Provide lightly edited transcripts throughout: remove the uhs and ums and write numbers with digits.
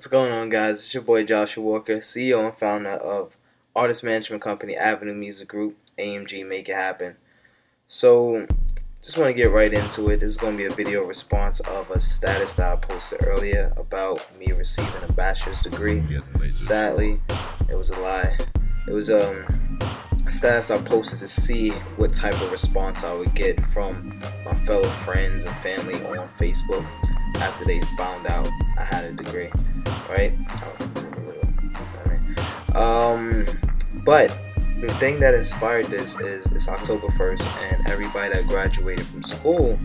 What's going on, guys? It's your boy Joshua Walker, CEO and founder of artist management company Avenue Music Group, AMG Make It Happen. So, just want to get right into it. This is going to be a video response of a status that I posted earlier about me receiving a bachelor's degree. Sadly, it was a lie. It was a status I posted to see what type of response I would get from my fellow friends and family on Facebook after they found out I had a degree, right? But the thing that inspired this is it's October 1st, and everybody that graduated from school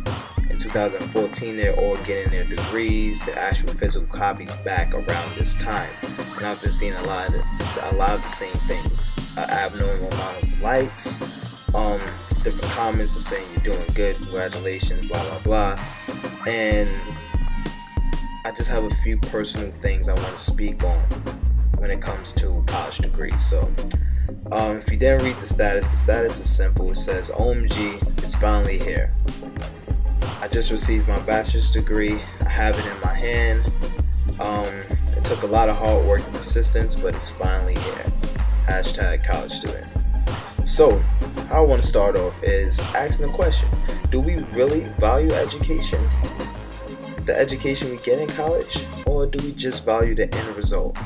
in 2014, they're all getting their degrees, their actual physical copies back around this time. And I've been seeing a lot of the same things. An abnormal amount of likes, different comments and saying you're doing good, congratulations, blah blah blah. And I just have a few personal things I want to speak on when it comes to college degrees. So if you didn't read the status is simple. It says, OMG, it's finally here. I just received my bachelor's degree. I have it in my hand. It took a lot of hard work and persistence, but it's finally here. Hashtag college student. So how I want to start off is asking the question, do we really value education? The education we get in college, or do we just value the end result?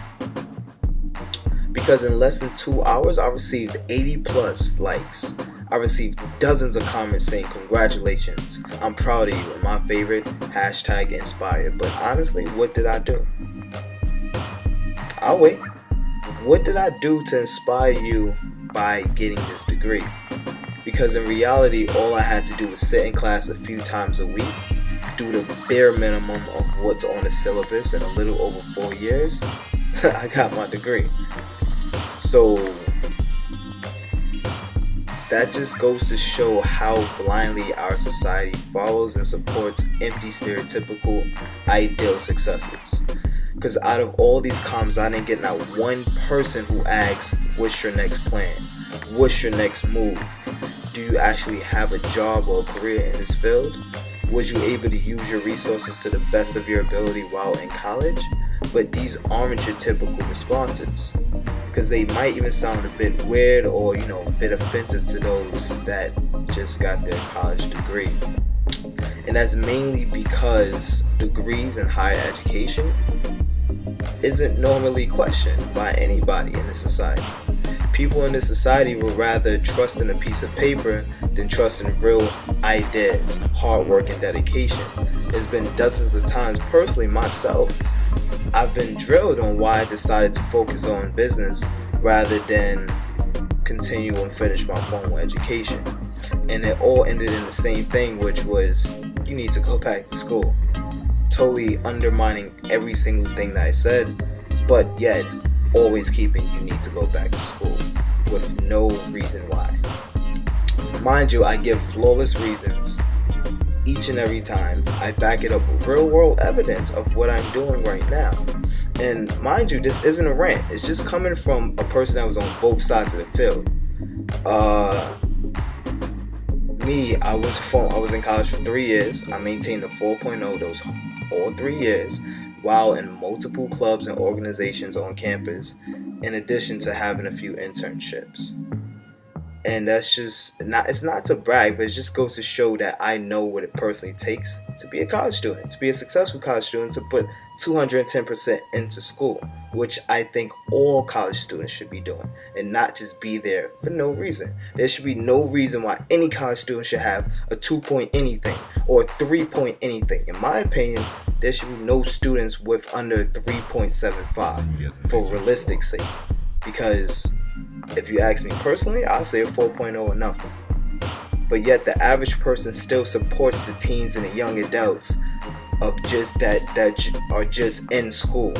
Because in less than 2 hours, I received 80 plus likes. I received dozens of comments saying congratulations, I'm proud of you, and my favorite, hashtag inspired. But honestly, what did I do? I'll wait. What did I do to inspire you by getting this degree? Because in reality, all I had to do was sit in class a few times a week, do the bare minimum of what's on the syllabus in a little over 4 years. I got my degree. So that just goes to show how blindly our society follows and supports empty stereotypical ideal successes. Because out of all these comments, I didn't get not one person who asks, what's your next plan? What's your next move? Do you actually have a job or a career in this field? Was you able to use your resources to the best of your ability while in college? But these aren't your typical responses, because they might even sound a bit weird or, a bit offensive to those that just got their college degree. And that's mainly because degrees in higher education isn't normally questioned by anybody in this society. People in this society would rather trust in a piece of paper than trust in real ideas, hard work, and dedication. There's been dozens of times, personally myself, I've been drilled on why I decided to focus on business rather than continue and finish my formal education. And it all ended in the same thing, which was, you need to go back to school. Totally undermining every single thing that I said, but yet always keeping you need to go back to school with no reason why. Mind you, I give flawless reasons each and every time. I back it up with real world evidence of what I'm doing right now. And mind you, this isn't a rant. It's just coming from a person that was on both sides of the field. I was in college for 3 years. I maintained a 4.0 those all 3 years, while in multiple clubs and organizations on campus, in addition to having a few internships. And that's just it's not to brag, but it just goes to show that I know what it personally takes to be a college student, to be a successful college student, to put 210% into school, which I think all college students should be doing, and not just be there for no reason. There should be no reason why any college student should have a 2 anything or 3 anything. In my opinion, there should be no students with under 3.75 for realistic sake. Because if you ask me personally, I'll say a 4.0 or nothing. But yet the average person still supports the teens and the young adults of just that are just in school,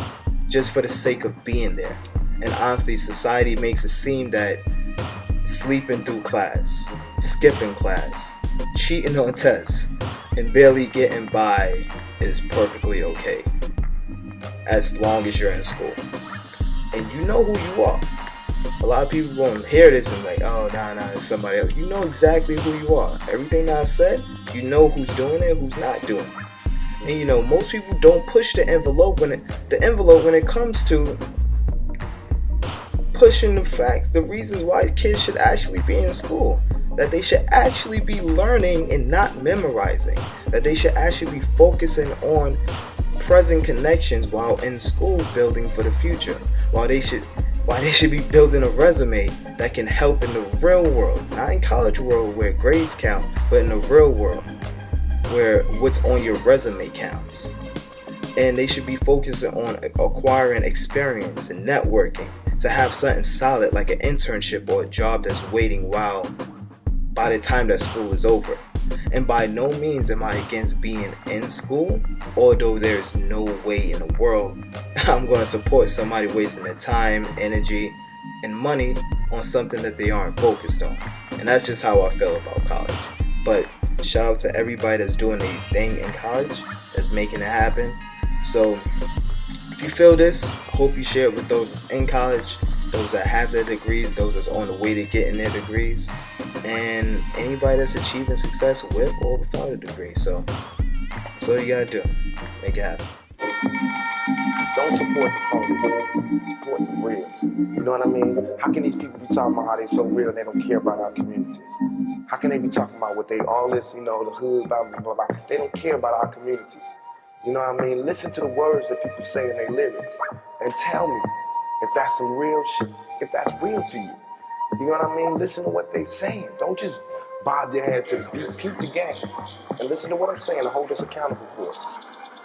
just for the sake of being there. And honestly, society makes it seem that sleeping through class, skipping class, cheating on tests, and barely getting by is perfectly okay, as long as you're in school. And you know who you are. A lot of people won't hear this and like, oh, nah, it's somebody else. You know exactly who you are. Everything that I said, you know who's doing it, who's not doing it. And you know, most people don't push the envelope when it comes to pushing the facts, the reasons why kids should actually be in school. That they should actually be learning and not memorizing. That they should actually be focusing on present connections while in school, building for the future. Why they should be building a resume that can help in the real world, not in college world where grades count, but in the real world where what's on your resume counts. And they should be focusing on acquiring experience and networking to have something solid like an internship or a job that's waiting by the time that school is over. And by no means am I against being in school, although there's no way in the world I'm going to support somebody wasting their time, energy, and money on something that they aren't focused on. And that's just how I feel about college. But shout out to everybody that's doing their thing in college, that's making it happen. So if you feel this, I hope you share it with those that's in college, those that have their degrees, those that's on the way to getting their degrees, and anybody that's achieving success with or without a degree. So that's all you gotta do. Make it happen. Don't support the phonies. Support the real. You know what I mean? How can these people be talking about how they so real and they don't care about our communities? How can they be talking about what they, all this, you know, the hood, blah, blah, blah, blah. They don't care about our communities. You know what I mean? Listen to the words that people say in their lyrics and tell me if that's some real shit, if that's real to you. You know what I mean? Listen to what they saying. Don't just bob your head to the beat. Keep the game. And listen to what I'm saying and hold us accountable for it.